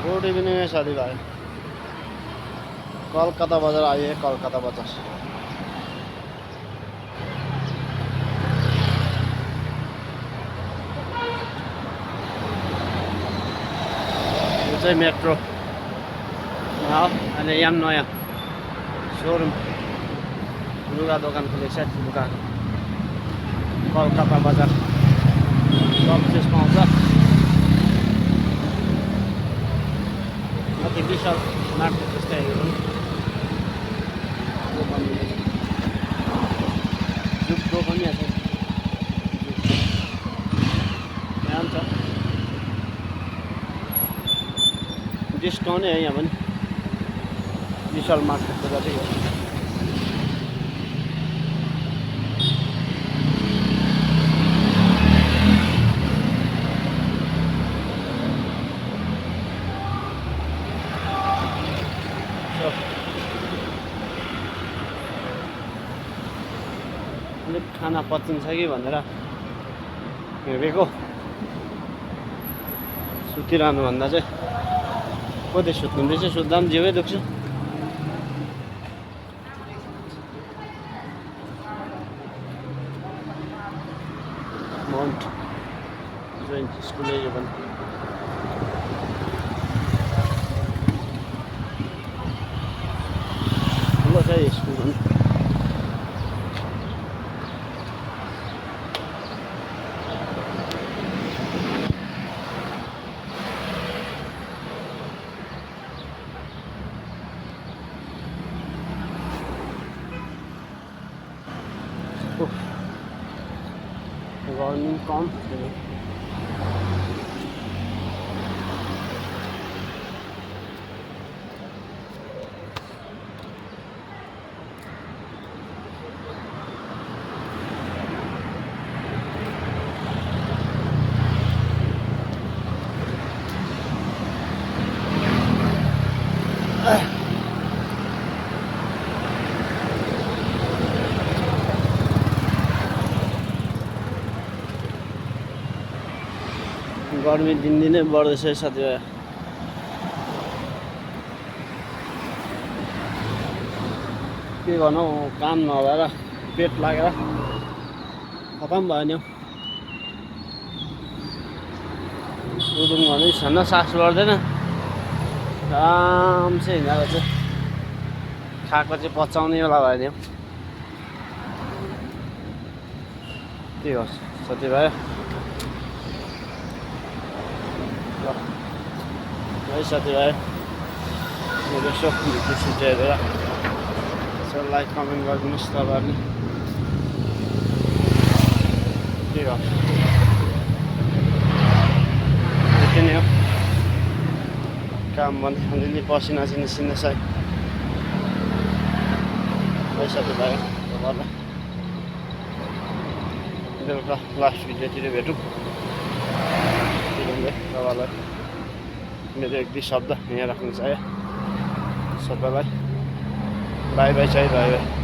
Good evening है साथीभाइ। कलकत्ता बजार आइए, कलकत्ता बजार। यो चाहिँ मेट्रो अहिले यहाँ नयाँ सोरुम लुगा दोकान खोलेको छ। लुगा कलकत्ता बजार सब चिज पाउँछ। अति विशाल मार्केट जस्तै यो पनि जुब्बो पनि छ। यहाँ छ डिस्काउन्ट है यहाँ पनि। विशाल मार्केटको जति हो अलिक खाना पचिन्छ कि भनेर हेरेको। सुतिरहनु भन्दा चाहिँ कतै सुत्नुहुँदैछ, सुत्दा पनि जिउै दुख्छ। माउन्ट जोइन्ट स्कुल यो पनि ठुलो छ यो स्कुल पनि। गर्मी कम गर्मी दिनदिनै बढ्दैछ साथीभाइ। के गर्नु, काम नभएर पेट लागेर खतम भयो नि। रुदुङ भने छन्न, सास बढ्दैन। आरामसे हिँडेको चाहिँ खाएको चाहिँ पचाउने बेला भयो नि। के गर्छ साथीभाइ है साथीभाइ। मेरो यसो भिडियो सिडियो हेरेर यसो लाइक कमेन्ट गरिदिनुहोस् तपाईँहरूले। के गर्छ यति नै हो काम भने। अलिअलि पसिना चाहिँ निस्किँदैछ है साथीभाइ। तपाईँहरूलाई बेलुका लास्ट भिडियोतिर भेटौँ। तपाईँलाई मेरो एक दुई शब्द यहाँ राख्नु चाह्यो। सबैलाई बाई बाई चाहिँ बाई बाई।